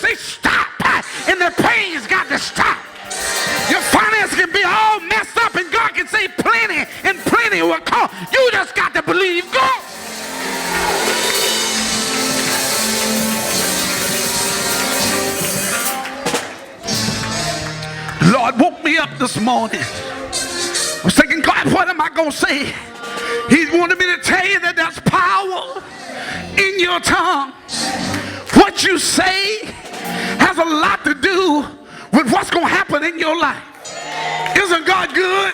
say stop, and the pain's got to stop. Your finances can be all messed up, and God can say plenty, and plenty will come. You just got to believe God. Lord woke me up this morning. I was thinking, God, what am I going to say? He wanted me to tell you that there's power in your tongue. What you say has a lot to do with what's going to happen in your life. Isn't God good?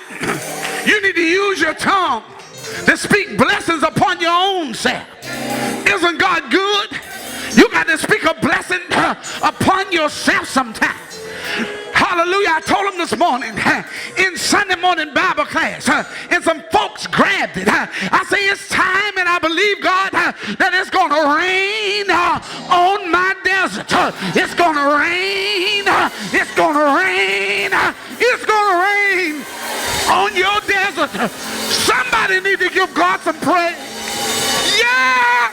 You need to use your tongue to speak blessings upon your own self. Isn't God good? You got to speak a blessing upon yourself sometimes. Hallelujah. I told him this morning in Sunday morning Bible class, and some folks grabbed it. I say it's time, and I believe, God, that it's going to rain on my desert. It's going to rain. It's going to rain. It's going to rain on your desert. Somebody need to give God some praise. Yeah.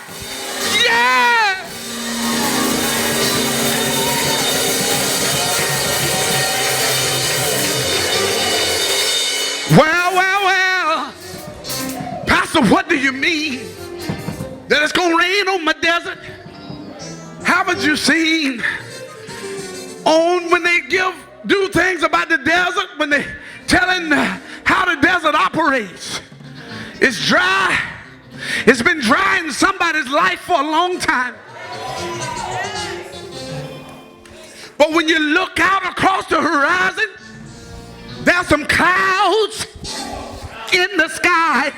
Yeah. Well, Pastor, what do you mean that it's going to rain on my desert? Haven't you seen on when they do things about the desert, when they telling how the desert operates? It's dry. It's been dry in somebody's life for a long time. But when you look out across the horizon, there's some clouds in the sky.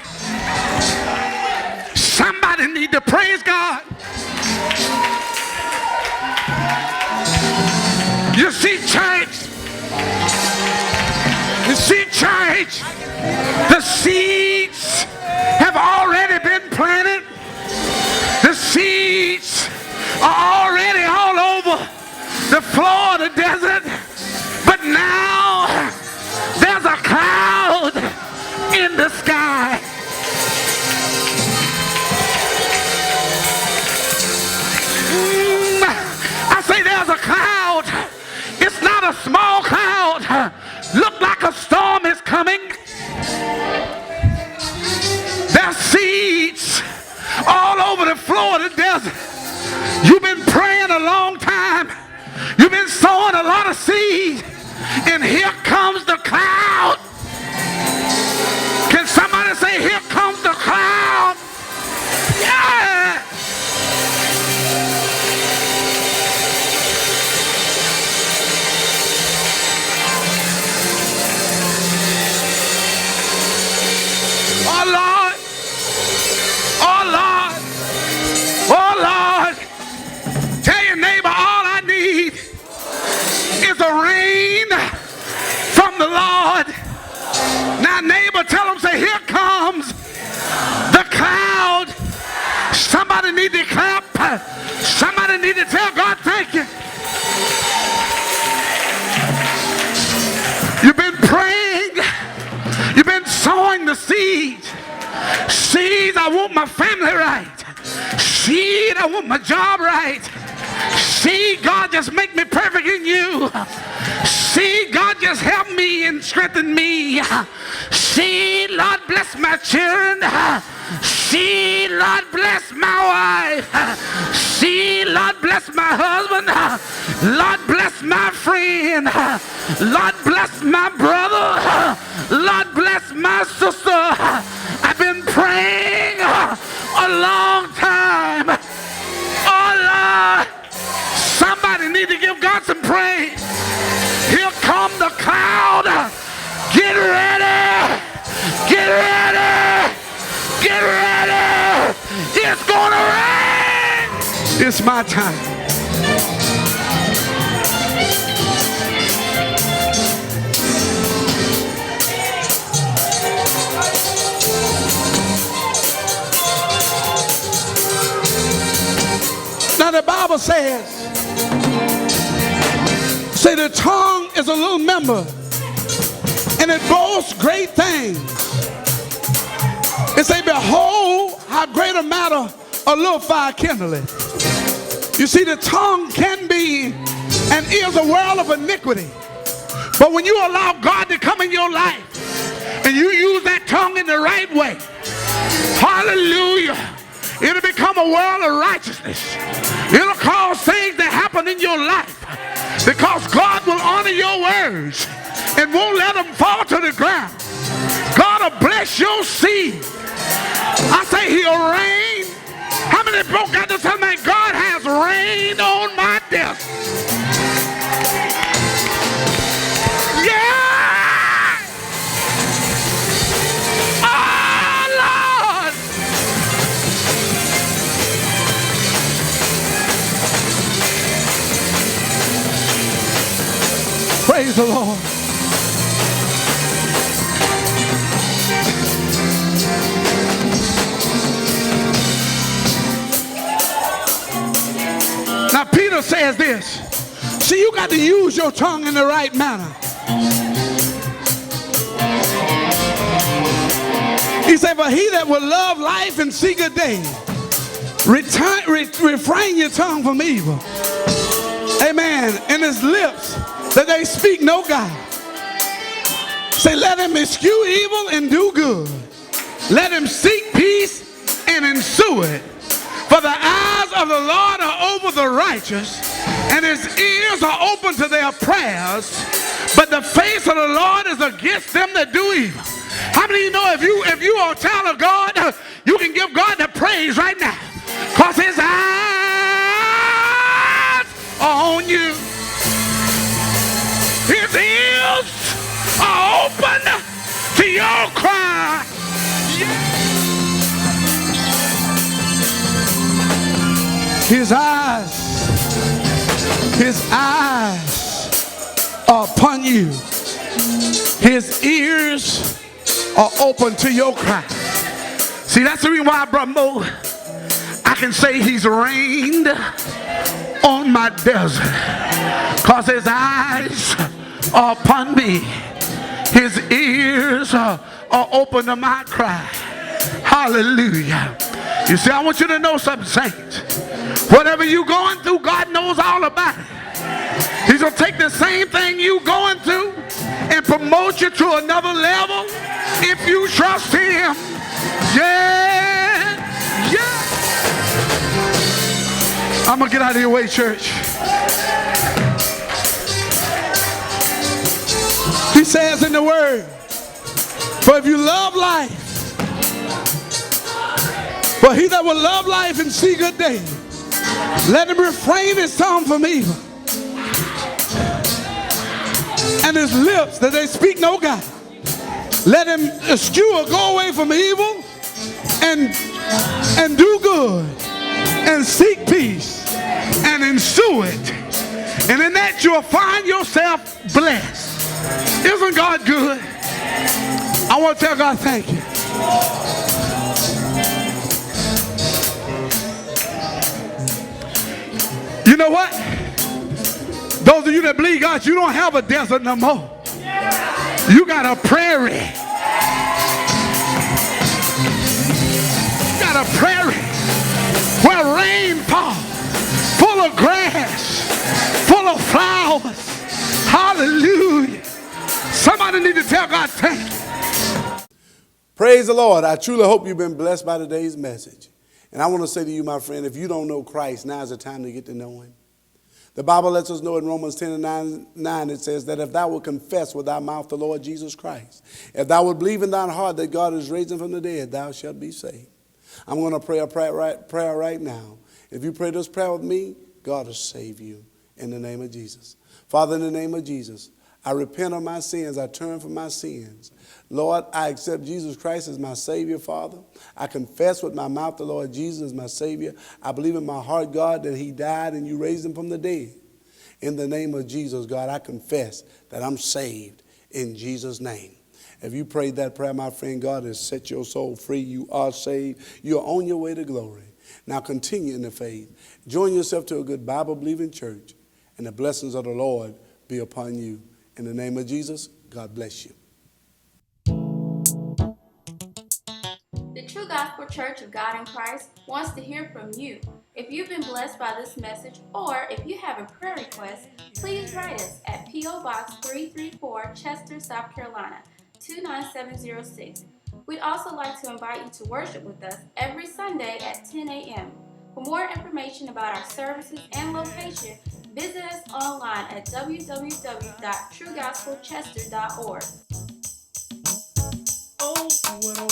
Somebody need to praise God. You see, church. You see, church. The seeds have already been planted. The seeds are already all over the floor of the desert. But now there's a cloud in the sky. I say there's a cloud. It's not a small cloud. Look like a storm is coming. There's seeds all over the floor of the desert. You've been praying a long time. You've been sowing a lot of seeds. And here comes the cloud. Can somebody say, here comes the cloud? Yeah. Oh, Lord. Oh, Lord. Oh, Lord. Tell your neighbor, all I need is a rain from the Lord. Now, neighbor, tell him, say, here comes the cloud. Somebody need to clap. Somebody need to tell God, thank you. You've been praying. You've been sowing the seed. Seed, I want my family right. Seed, I want my job right. See, God, just make me perfect in you. See, God, just help me and strengthen me. See, Lord, bless my children. See, Lord, bless my wife. See, Lord, bless my husband. Lord, bless my friend. Lord, bless my brother. Lord, bless my sister. I've been praying a long time. Oh, Lord. Somebody need to give God some praise. Here come the cloud. Get ready. Get ready. Get ready. It's gonna rain. It's my time. Now the Bible says, say the tongue is a little member and it boasts great things. It say, behold how great a matter a little fire kindleth. You see, the tongue can be and is a world of iniquity. But when you allow God to come in your life and you use that tongue in the right way, hallelujah, it'll become a world of righteousness. It'll cause things to happen in your life because God will honor your words and won't let them fall to the ground. God will bless your seed. I say he'll rain. How many folk got to tell me God has rained on my desk? Yeah! Oh, Lord! Praise the Lord. Now Peter says this. See, you got to use your tongue in the right manner. He said, but he that will love life and see good days, refrain your tongue from evil. Amen. And his lips that they speak no guile. Say, let him eschew evil and do good. Let him seek peace and ensue it. For the eyes of the Lord are over the righteous, and his ears are open to their prayers, but the face of the Lord is against them that do evil. How many of you know if you are a child of God, you can give God the praise right now? Because his eyes are on you. His ears are open to your cry. Yeah. His eyes are upon you. His ears are open to your cry. See, that's the reason why, Brother Mo, I can say he's rained on my desert. Because his eyes are upon me. His ears are open to my cry. Hallelujah. You see, I want you to know something, saints. Whatever you're going through, God knows all about it. He's going to take the same thing you're going through and promote you to another level if you trust him. Yeah, yeah. I'm going to get out of your way, church. He says in the word, for if you love life, for he that will love life and see good days, let him refrain his tongue from evil, and his lips that they speak no guile. Let him eschew or go away from evil and do good and seek peace and ensue it. And in that you'll find yourself blessed. Isn't God good? I want to tell God thank you. You know what? Those of you that believe God, you don't have a desert no more. You got a prairie. You got a prairie where rain falls, full of grass, full of flowers. Hallelujah. Somebody need to tell God thank you. Praise the Lord. I truly hope you've been blessed by today's message. And I want to say to you, my friend, if you don't know Christ, now is the time to get to know him. The Bible lets us know in Romans 10:9, it says that if thou wilt confess with thy mouth the Lord Jesus Christ, if thou wilt believe in thine heart that God is raised him from the dead, thou shalt be saved. I'm going to pray a prayer right now. If you pray this prayer with me, God will save you in the name of Jesus. Father, in the name of Jesus, I repent of my sins. I turn from my sins. Lord, I accept Jesus Christ as my Savior, Father. I confess with my mouth the Lord Jesus as my Savior. I believe in my heart, God, that he died and you raised him from the dead. In the name of Jesus, God, I confess that I'm saved in Jesus' name. If you prayed that prayer, my friend, God has set your soul free. You are saved. You are on your way to glory. Now continue in the faith. Join yourself to a good Bible-believing church, and the blessings of the Lord be upon you. In the name of Jesus, God bless you. The True Gospel Church of God in Christ wants to hear from you. If you've been blessed by this message, or if you have a prayer request, please write us at P.O. Box 334, Chester, South Carolina, 29706. We'd also like to invite you to worship with us every Sunday at 10 a.m. For more information about our services and location, visit us online at www.truegospelchester.org. Oh, what a